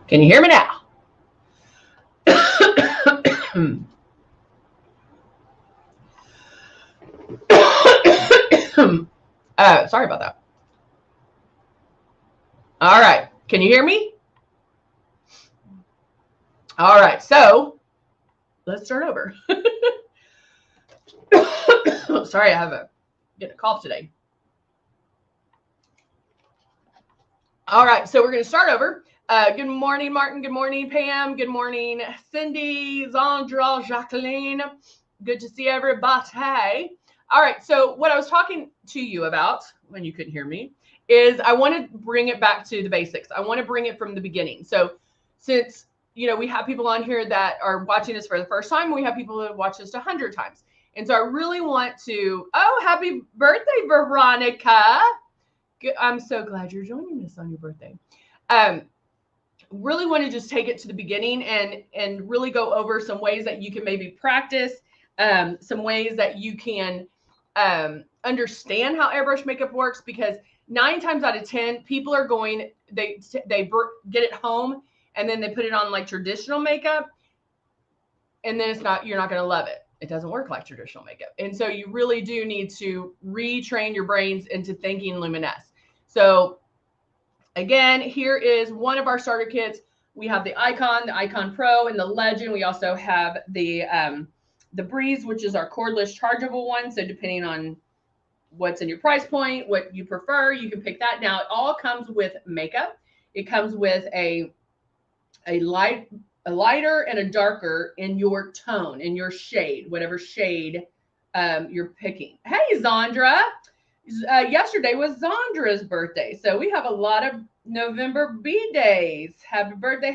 Can you hear me now? Sorry about that. All right. Can you hear me? All right. So let's start over. Sorry, I have getting a cough today. All right. So we're going to start over. Good morning, Martin. Good morning, Pam. Good morning, Cindy, Zandra, Jacqueline. Good to see everybody. All right. So what I was talking to you about when you couldn't hear me is I want to bring it back to the basics. I want to bring it from the beginning. So since, we have people on here that are watching us for the first time, we have people that have watched us 100 times. And so I really want to, happy birthday, Veronica. I'm so glad you're joining us on your birthday. Really want to just take it to the beginning and really go over some ways that you can maybe practice, some ways that you can understand how airbrush makeup works, because 9 times out of 10 people are going, they get it home and then they put it on like traditional makeup, and then you're not going to love it. It doesn't work like traditional makeup. And so you really do need to retrain your brains into thinking Luminess. So again, here is one of our starter kits. We have the Icon Pro, and the Legend. We also have the Breeze, which is our cordless chargeable one. So depending on what's in your price point, what you prefer, you can pick that. Now, it all comes with makeup. It comes with a lighter and a darker in your tone, in your shade, whatever shade you're picking. Hey, Zandra. Yesterday was Zandra's birthday. So we have a lot of November B-days. Happy birthday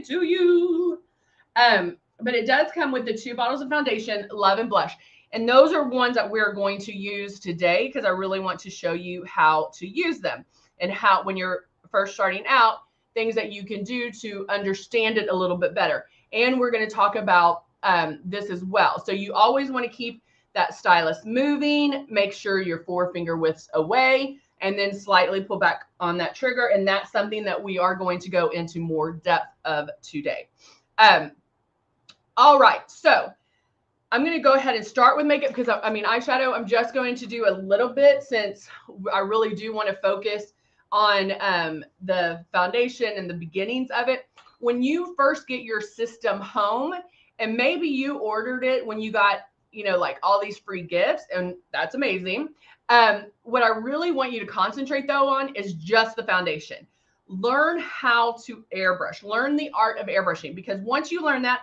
to you. But it does come with the 2 bottles of foundation, Love and Blush. And those are ones that we're going to use today because I really want to show you how to use them and how, when you're first starting out, things that you can do to understand it a little bit better. And we're going to talk about this as well. So you always want to keep that stylus moving, make sure your 4-finger widths away, and then slightly pull back on that trigger. And that's something that we are going to go into more depth of today. All right, so I'm going to go ahead and start with makeup because eyeshadow, I'm just going to do a little bit since I really do want to focus on the foundation and the beginnings of it. When you first get your system home, and maybe you ordered it when you got, like all these free gifts, and that's amazing. What I really want you to concentrate though on is just the foundation. Learn how to airbrush, learn the art of airbrushing, because once you learn that,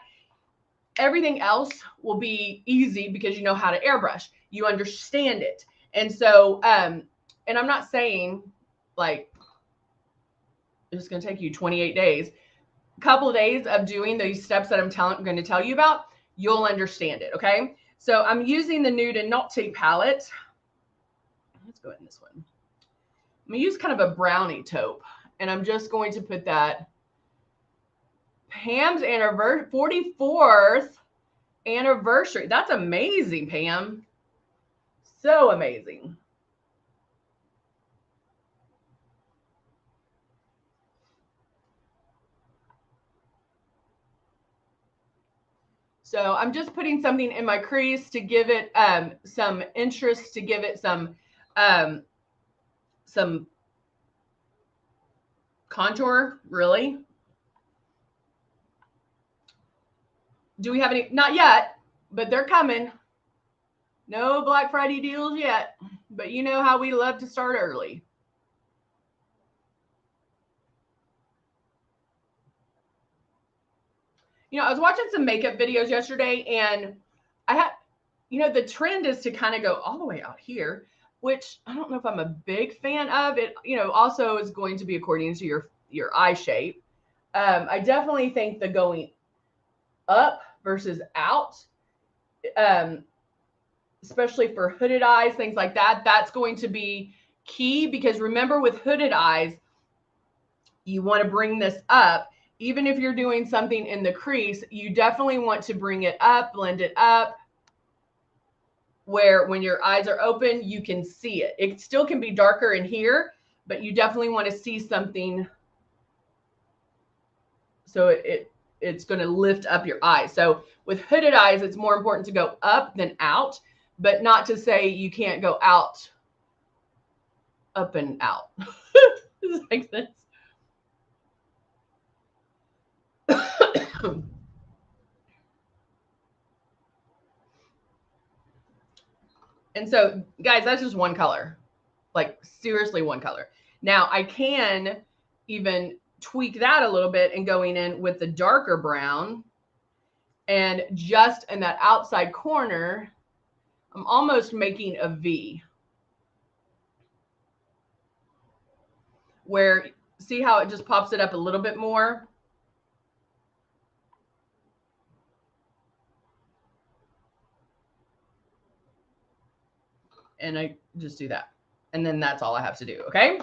everything else will be easy because you know how to airbrush, you understand it. And so, and I'm not saying like it's going to take you 28 days, a couple of days of doing these steps that I'm going to tell you about, you'll understand it. Okay. So I'm using the Nude and Naughty palette. Let's go ahead in this one. I'm going to use kind of a brownie taupe, and I'm just going to put that Pam's 44th anniversary. That's amazing, Pam. So amazing. So I'm just putting something in my crease to give it some interest, to give it some contour, really. Do we have any? Not yet, but they're coming. No Black Friday deals yet, but you know how we love to start early. I was watching some makeup videos yesterday, and I had, the trend is to kind of go all the way out here, which I don't know if I'm a big fan of. It, also is going to be according to your eye shape. I definitely think the going up versus out, especially for hooded eyes, things like that, that's going to be key, because remember, with hooded eyes, you want to bring this up. Even if you're doing something in the crease, you definitely want to bring it up, blend it up, where when your eyes are open, you can see it. It still can be darker in here, but you definitely want to see something So it's going to lift up your eyes. So with hooded eyes, it's more important to go up than out, but not to say you can't go out, up and out. Does that make sense? And so, guys, that's just one color, like seriously one color. Now I can even tweak that a little bit and going in with the darker brown, and just in that outside corner, I'm almost making a V. Where, see how it just pops it up a little bit more? And I just do that. And then that's all I have to do, okay?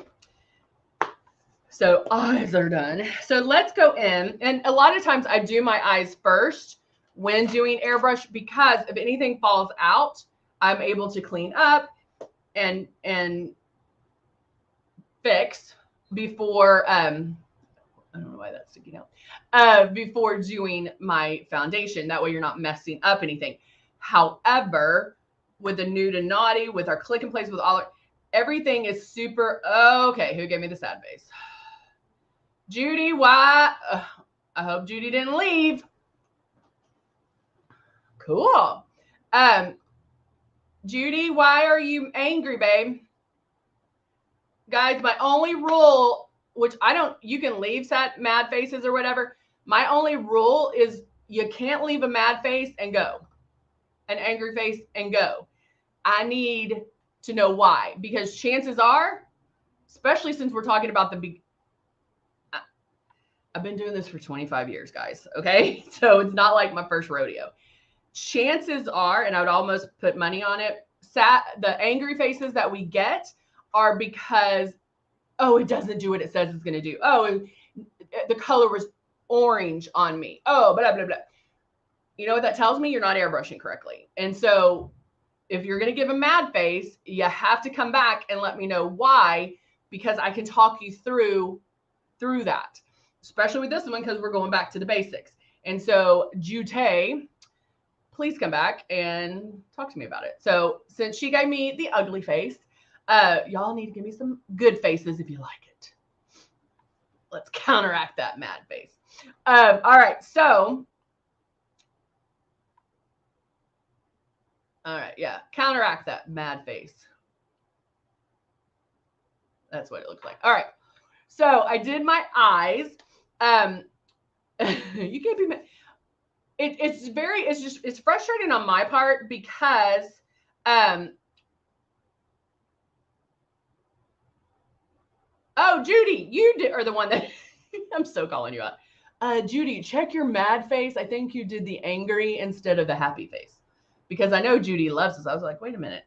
So eyes are done. So let's go in. And a lot of times I do my eyes first when doing airbrush, because if anything falls out, I'm able to clean up and fix before, I don't know why that's sticking out, before doing my foundation. That way you're not messing up anything. However, with the nude and naughty, with our click and place, with all everything is super, okay, who gave me the sad face? Judy, why? I hope Judy didn't leave. Cool. Judy, why are you angry, babe? Guys, my only rule, which I don't, you can leave sad mad faces or whatever. My only rule is you can't leave a mad face and go, an angry face and go. I need to know why, because chances are, especially since we're talking about I've been doing this for 25 years, guys. Okay. So it's not like my first rodeo. Chances are, and I would almost put money on it, the angry faces that we get are because, oh, it doesn't do what it says it's going to do. Oh, the color was orange on me. Oh, blah, blah, blah. You know what that tells me? You're not airbrushing correctly. And so if you're going to give a mad face, you have to come back and let me know why, because I can talk you through that, especially with this one, because we're going back to the basics. And so Jute, please come back and talk to me about it. So since she gave me the ugly face, y'all need to give me some good faces if you like it. Let's counteract that mad face. All right. So, all right. Yeah. Counteract that mad face. That's what it looks like. All right. So I did my eyes. You can't be mad. It's frustrating on my part because, oh, Judy, you are the one that I'm so calling you out. Judy, check your mad face. I think you did the angry instead of the happy face, because I know Judy loves this. I was like, wait a minute.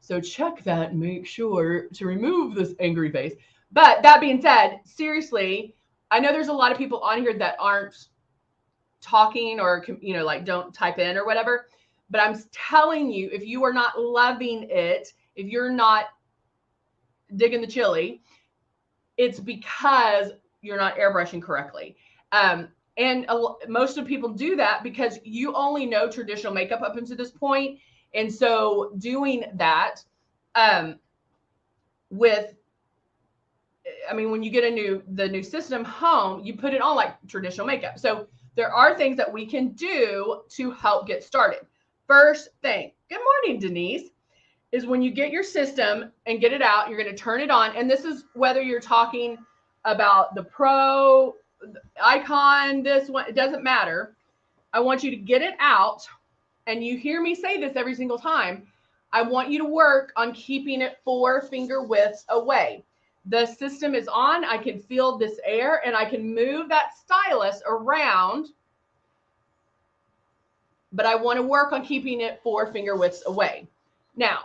So check that and make sure to remove this angry face. But that being said, seriously, I know there's a lot of people on here that aren't talking or, you know, like don't type in or whatever. But I'm telling you, if you are not loving it, if you're not digging the chili, it's because you're not airbrushing correctly. Most of people do that because you only know traditional makeup up until this point. And so doing that when you get the new system home, you put it on like traditional makeup. So there are things that we can do to help get started. First thing, good morning, Denise, is when you get your system and get it out, you're going to turn it on. And this is whether you're talking about the Pro, the Icon, this one, it doesn't matter. I want you to get it out. And you hear me say this every single time. I want you to work on keeping it 4 finger widths away. The system is on. I can feel this air and I can move that stylus around, but I want to work on keeping it 4 finger widths away. Now,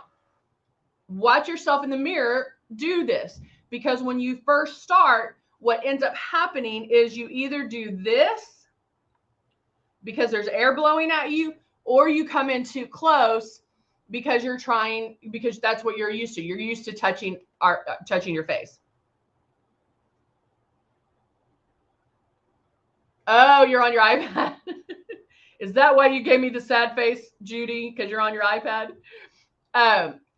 watch yourself in the mirror do this, because when you first start, what ends up happening is you either do this because there's air blowing at you, or you come in too close because because that's what you're used to. You're used to touching your face. Oh, you're on your iPad. Is that why you gave me the sad face, Judy? Because you're on your iPad?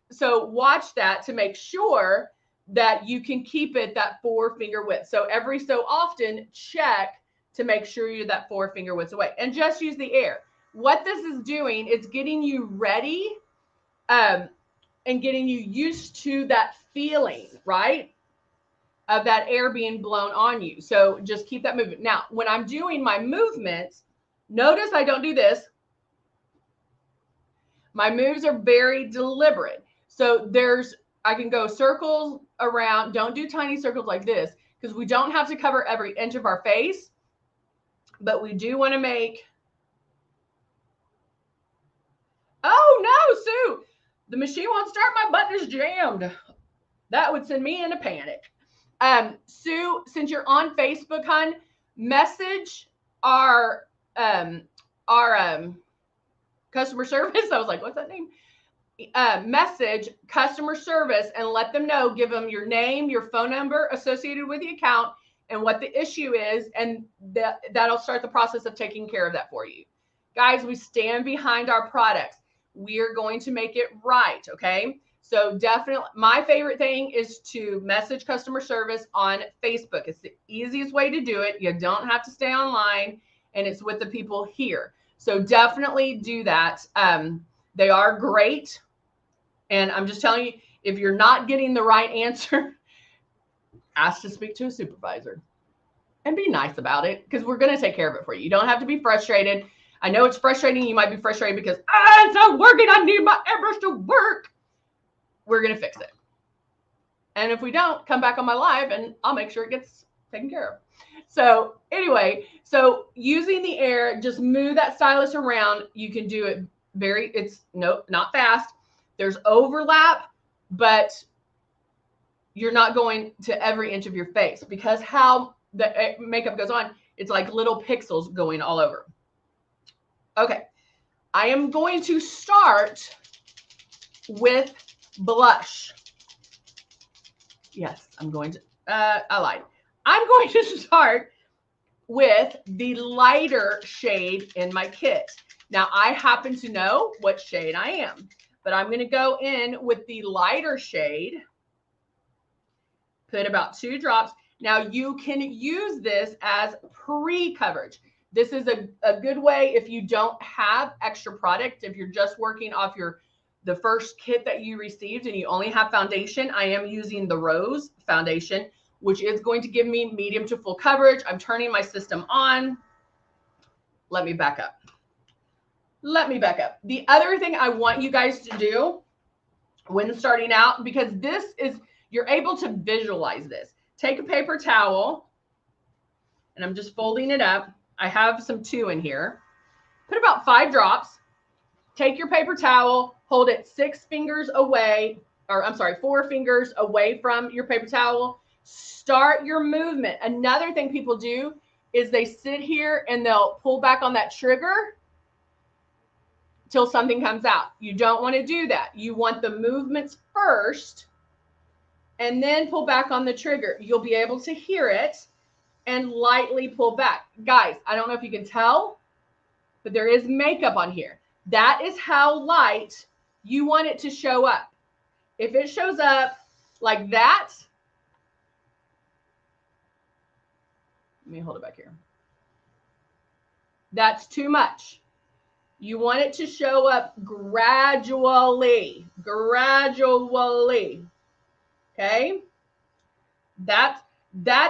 So watch that to make sure that you can keep it that 4-finger width. So every so often, check to make sure you're that 4-finger width away. And just use the air. What this is doing, it's getting you ready and getting you used to that feeling, right? Of that air being blown on you. So just keep that movement. Now, when I'm doing my movements, notice I don't do this. My moves are very deliberate. So I can go circles around. Don't do tiny circles like this because we don't have to cover every inch of our face, but we do want to make. Oh no, Sue, the machine won't start. My button is jammed. That would send me into panic. Sue, since you're on Facebook, hon, message our customer service. I was like, what's that name? Message customer service and let them know, give them your name, your phone number associated with the account and what the issue is. And that'll start the process of taking care of that for you. Guys, we stand behind our products. We are going to make it right. Okay. So definitely my favorite thing is to message customer service on Facebook. It's the easiest way to do it. You don't have to stay online and it's with the people here. So definitely do that. They are great. And I'm just telling you, if you're not getting the right answer, ask to speak to a supervisor and be nice about it because we're going to take care of it for you. You don't have to be frustrated. I know it's frustrating. You might be frustrated because it's not working. I need my airbrush to work. We're going to fix it. And if we don't, come back on my live and I'll make sure it gets taken care of. So anyway, so using the air, just move that stylus around. You can do it not fast. There's overlap, but you're not going to every inch of your face because how the makeup goes on, it's like little pixels going all over. Okay, I am going to start with blush. Yes, I'm going to, I lied. I'm going to start with the lighter shade in my kit. Now, I happen to know what shade I am, but I'm going to go in with the lighter shade, put about 2 drops. Now, you can use this as pre-coverage. This is a good way if you don't have extra product, if you're just working off the first kit that you received and you only have foundation. I am using the Rose foundation, which is going to give me medium to full coverage. I'm turning my system on. Let me back up. The other thing I want you guys to do when starting out, because you're able to visualize this. Take a paper towel, and I'm just folding it up. I have some 2 in here. Put about 5 drops. Take your paper towel, hold it 4 fingers away from your paper towel. Start your movement. Another thing people do is they sit here and they'll pull back on that trigger till something comes out. You don't want to do that. You want the movements first and then pull back on the trigger. You'll be able to hear it and lightly pull back. Guys, I don't know if you can tell, but there is makeup on here. That is how light you want it to show up. If it shows up like that, let me hold it back here. That's too much. You want it to show up gradually. Okay? That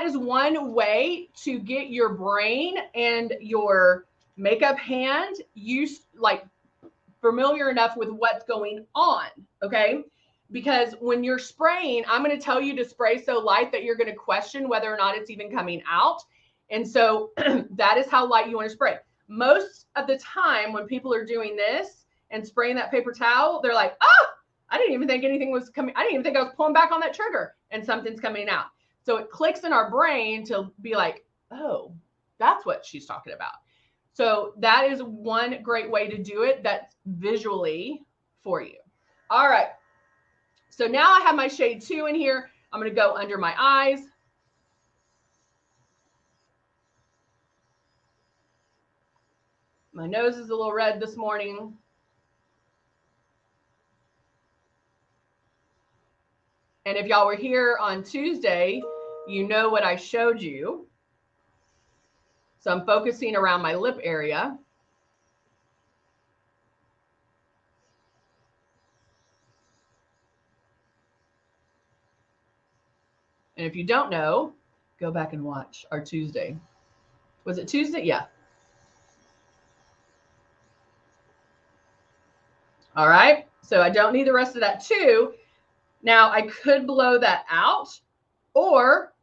is one way to get your brain and your makeup hand familiar enough with what's going on, okay? Because when you're spraying, I'm going to tell you to spray so light that you're going to question whether or not it's even coming out. And so that is how light you want to spray. Most of the time when people are doing this and spraying that paper towel, they're like, oh, I didn't even think anything was coming. I didn't even think I was pulling back on that trigger and something's coming out. So it clicks in our brain to be like, oh, that's what she's talking about. So that is one great way to do it. That's visually for you. All right. So now I have my shade 2 in here. I'm going to go under my eyes. My nose is a little red this morning. And if y'all were here on Tuesday, you know what I showed you. So I'm focusing around my lip area. And if you don't know, go back and watch our Tuesday. Was it Tuesday? Yeah. All right. So I don't need the rest of that too. Now I could blow that out, or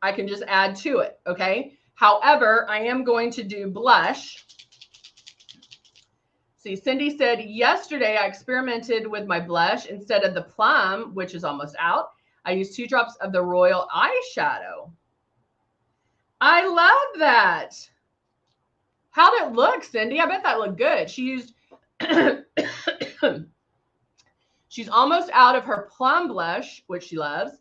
I can just add to it. Okay. However, I am going to do blush. See, Cindy said, yesterday I experimented with my blush instead of the plum, which is almost out. I used 2 drops of the Royal eyeshadow. I love that. How'd it look, Cindy? I bet that looked good. She used, she's almost out of her plum blush, which she loves.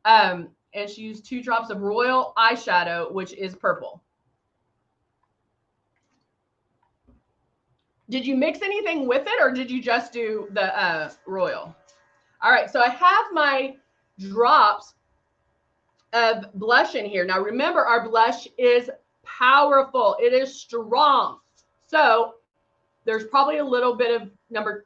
And she used 2 drops of Royal eyeshadow, which is purple. Did you mix anything with it, or did you just do the Royal? All right, so I have my drops of blush in here. Now remember, our blush is powerful. It is strong. So there's probably a little bit of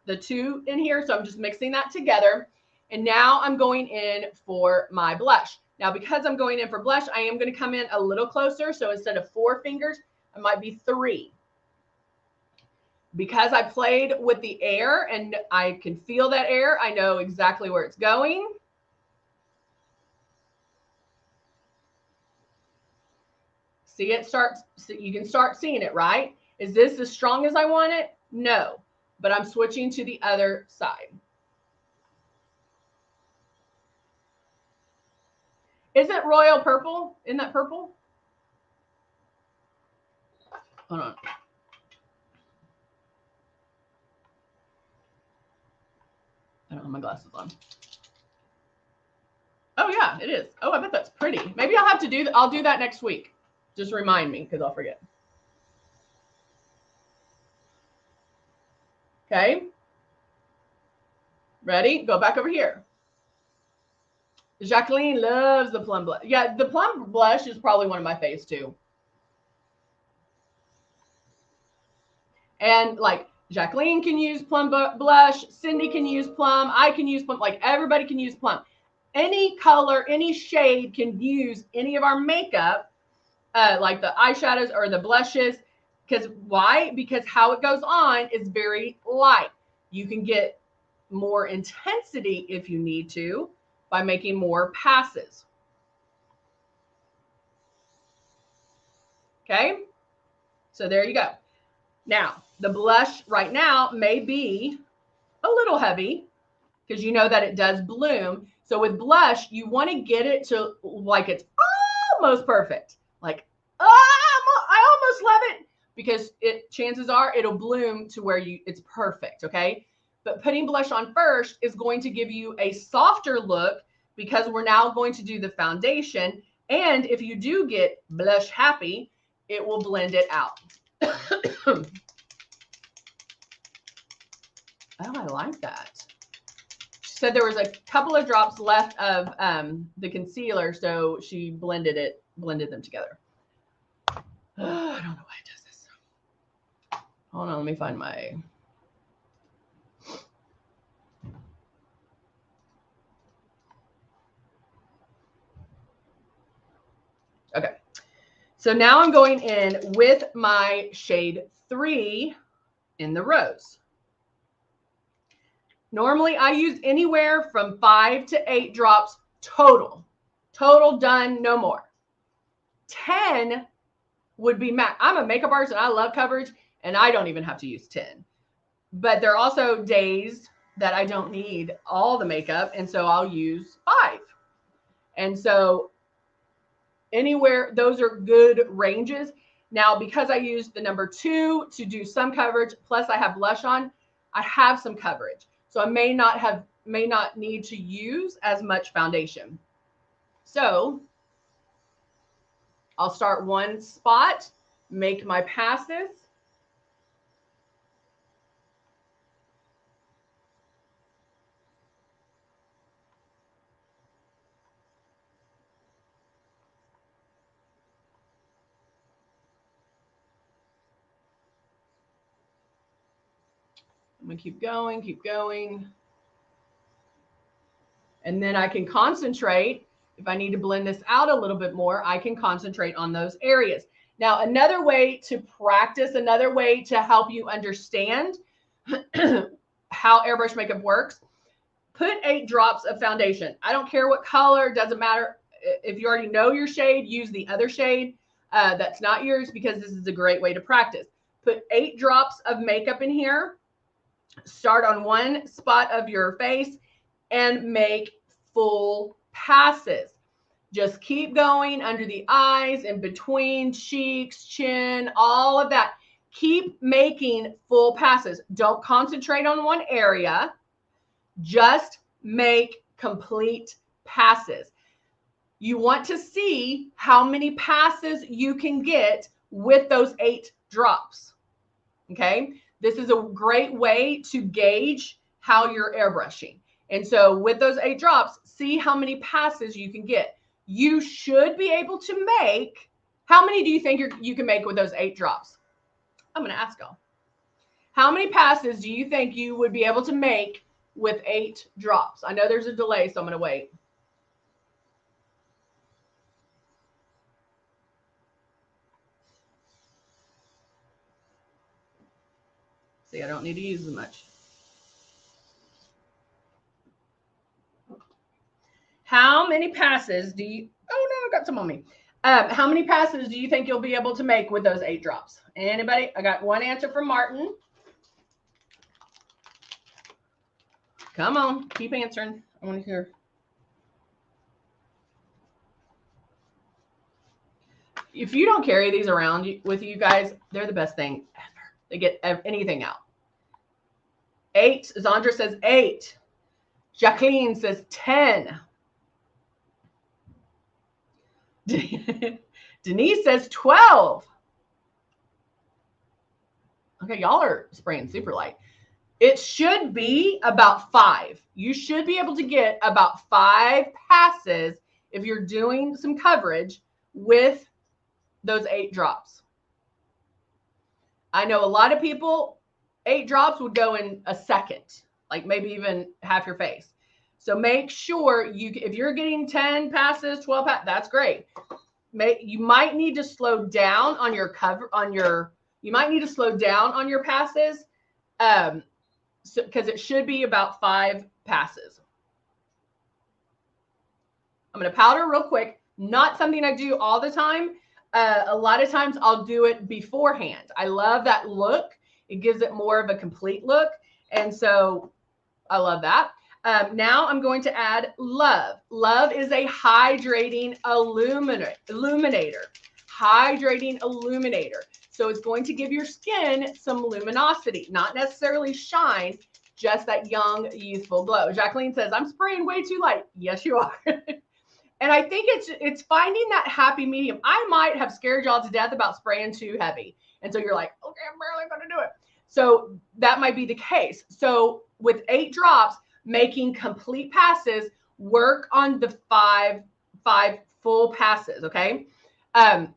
the 2 in here. So I'm just mixing that together. And now I'm going in for my blush. Now, because I'm going in for blush, I am going to come in a little closer. So instead of 4 fingers, it might be 3. Because I played with the air and I can feel that air, I know exactly where it's going. See, it starts, you can start seeing it, right? Is this as strong as I want it? No, but I'm switching to the other side. Isn't Royal purple? Isn't that purple? Hold on. I don't have my glasses on. Oh yeah, it is. Oh, I bet that's pretty. Maybe I'll have to do that. I'll do that next week. Just remind me, because I'll forget. Okay. Ready? Go back over here. Jacqueline loves the plum blush. Yeah, the plum blush is probably one of my faves too. And like Jacqueline can use plum blush, Cindy can use plum, I can use plum, like everybody can use plum. Any color, any shade can use any of our makeup, like the eyeshadows or the blushes. Because why? Because how it goes on is very light. You can get more intensity if you need to by making more passes. Okay, so there you go. Now, the blush right now may be a little heavy because you know that it does bloom. So with blush, you want to get it to like it's almost perfect. Like, I almost love it, because chances are it'll bloom to where it's perfect, okay? But putting blush on first is going to give you a softer look, because we're now going to do the foundation. And if you do get blush happy, it will blend it out. Oh, I like that. She said there was a couple of drops left of the concealer, so she blended them together. I don't know why it does this. Hold on, let me find my... Okay. So now I'm going in with my shade 3 in the rose. Normally I use anywhere from 5 to 8 drops total. Total, done, no more. 10 would be max. I'm a makeup artist and I love coverage, and I don't even have to use 10. But there are also days that I don't need all the makeup, and so I'll use 5. And so anywhere, those are good ranges. Now, because I used the number 2 to do some coverage, plus I have blush on, I have some coverage. So I may not need to use as much foundation. So I'll start one spot, make my passes, I'm gonna keep going, keep going. And then I can concentrate. If I need to blend this out a little bit more, I can concentrate on those areas. Now, another way to practice, another way to help you understand how airbrush makeup works, put 8 drops of foundation. I don't care what color, doesn't matter. If you already know your shade, use the other shade that's not yours, because this is a great way to practice. Put 8 drops of makeup in here. Start on one spot of your face and make full passes. Just keep going under the eyes, in between cheeks, chin, all of that. Keep making full passes. Don't concentrate on one area. Just make complete passes. You want to see how many passes you can get with those 8 drops. Okay? This is a great way to gauge how you're airbrushing. And so with those 8 drops, see how many passes you can get. You should be able to make, how many do you think you can make with those 8 drops? I'm going to ask y'all. How many passes do you think you would be able to make with 8 drops? I know there's a delay, so I'm going to wait. See, I don't need to use as much. How many passes do you, oh no, I got some on me. How many passes do you think you'll be able to make with those 8 drops? Anybody? I got one answer from Martin. Come on, keep answering. I want to hear. If you don't carry these around with you guys, they're the best thing ever. They get anything out. 8. Zandra says 8. Jacqueline says 10. Denise says 12. Okay, y'all are spraying super light. It should be about 5. You should be able to get about 5 passes if you're doing some coverage with those 8 drops. I know a lot of people, 8 drops would go in a second, like maybe even half your face. So make sure if you're getting 10 passes, 12 passes, that's great. You might need to slow down on your passes, because it should be about 5 passes. I'm going to powder real quick. Not something I do all the time. A lot of times I'll do it beforehand. I love that look. It gives it more of a complete look. And so I love that. Now I'm going to add Love. Love is a hydrating illuminator. Hydrating illuminator. So it's going to give your skin some luminosity, not necessarily shine, just that young, youthful glow. Jacqueline says, I'm spraying way too light. Yes, you are. And I think it's finding that happy medium. I might have scared y'all to death about spraying too heavy. And so you're like, okay, I'm barely going to do it. So that might be the case. So with 8 drops, making complete passes, work on the five full passes, okay? But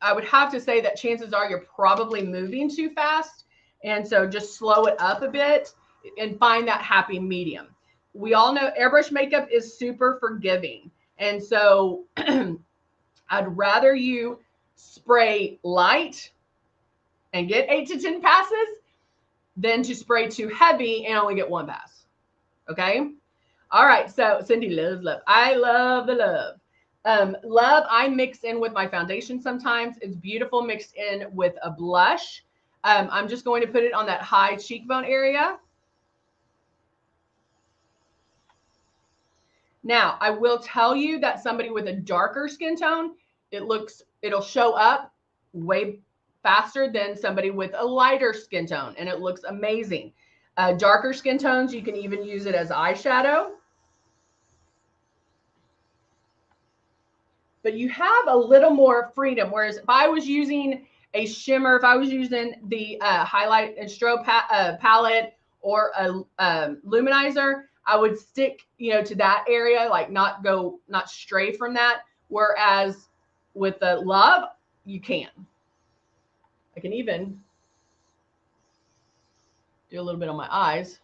I would have to say that chances are you're probably moving too fast. And so just slow it up a bit and find that happy medium. We all know airbrush makeup is super forgiving. And so I'd rather you spray light and get 8 to 10 passes than to spray too heavy and only get 1 pass. Okay. All right. So Cindy loves love. I love the love. Love I mix in with my foundation sometimes. It's beautiful mixed in with a blush. I'm just going to put it on that high cheekbone area. Now, I will tell you that somebody with a darker skin tone, it'll show up way faster than somebody with a lighter skin tone, and it looks amazing. Darker skin tones, you can even use it as eyeshadow. But you have a little more freedom. Whereas if I was using a shimmer, if I was using the highlight and strobe palette or a luminizer, I would stick, to that area, like not stray from that. Whereas with the Love, you can. I can even Do a little bit on my eyes.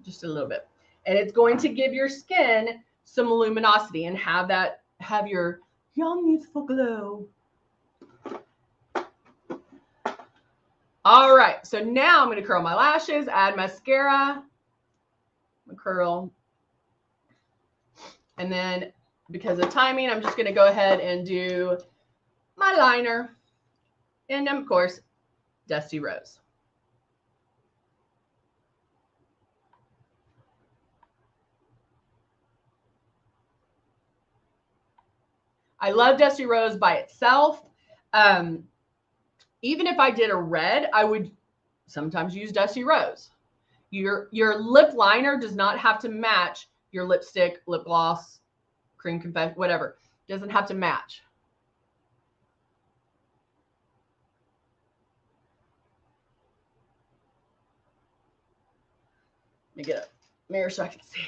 Just a little bit. And it's going to give your skin some luminosity and have your young, youthful glow. All right, so now I'm going to curl my lashes, add mascara, curl. And then because of timing, I'm just going to go ahead and do my liner. And of course, Dusty Rose. I love Dusty Rose by itself. Even if I did a red, I would sometimes use Dusty Rose. Your lip liner does not have to match your lipstick, lip gloss, cream confetti, whatever. It doesn't have to match. Let me get a mirror so I can see.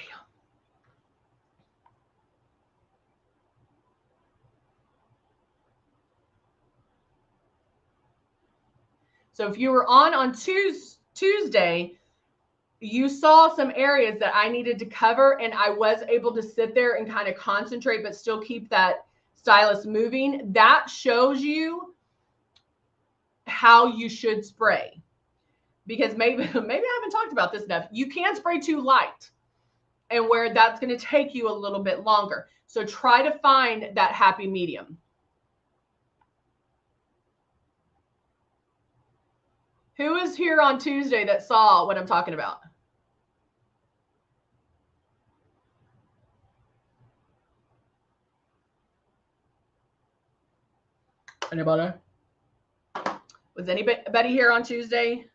So if you were on Tuesday, you saw some areas that I needed to cover, and I was able to sit there and kind of concentrate, but still keep that stylus moving. That shows you how you should spray, because maybe I haven't talked about this enough. You can spray too light, and where that's going to take you a little bit longer. So try to find that happy medium. Who was here on Tuesday that saw what I'm talking about? Anybody? Was anybody here on Tuesday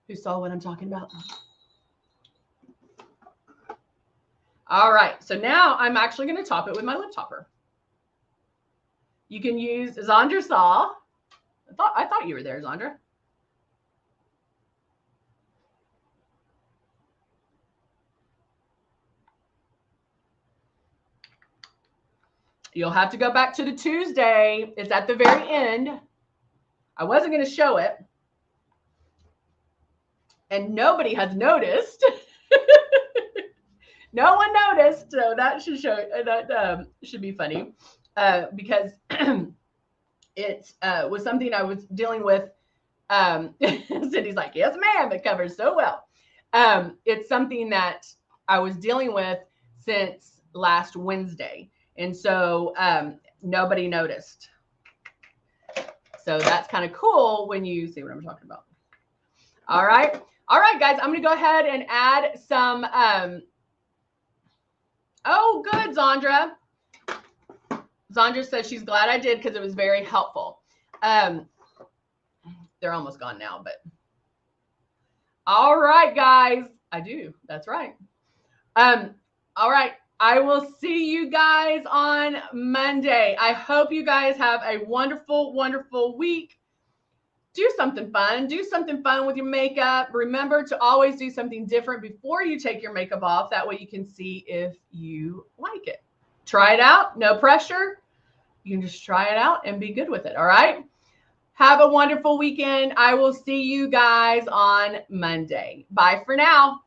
who saw what I'm talking about? All right, so now I'm actually going to top it with my lip topper. You can use Zandra saw. I thought you were there, Zandra. You'll have to go back to the Tuesday. It's at the very end. I wasn't going to show it. And nobody has noticed. No one noticed. So that should show, that should be funny. Because it was something I was dealing with. Cindy's like, yes, ma'am, it covers so well. It's something that I was dealing with since last Wednesday. And so nobody noticed. So that's kind of cool when you see what I'm talking about. All right. All right, guys, I'm going to go ahead and add some. Oh, good, Zandra. Zandra says she's glad I did because it was very helpful. They're almost gone now, but. All right, guys. I do. That's right. All right. I will see you guys on Monday. I hope you guys have a wonderful, wonderful week. Do something fun. Do something fun with your makeup. Remember to always do something different before you take your makeup off. That way you can see if you like it. Try it out. No pressure. You can just try it out and be good with it. All right. Have a wonderful weekend. I will see you guys on Monday. Bye for now.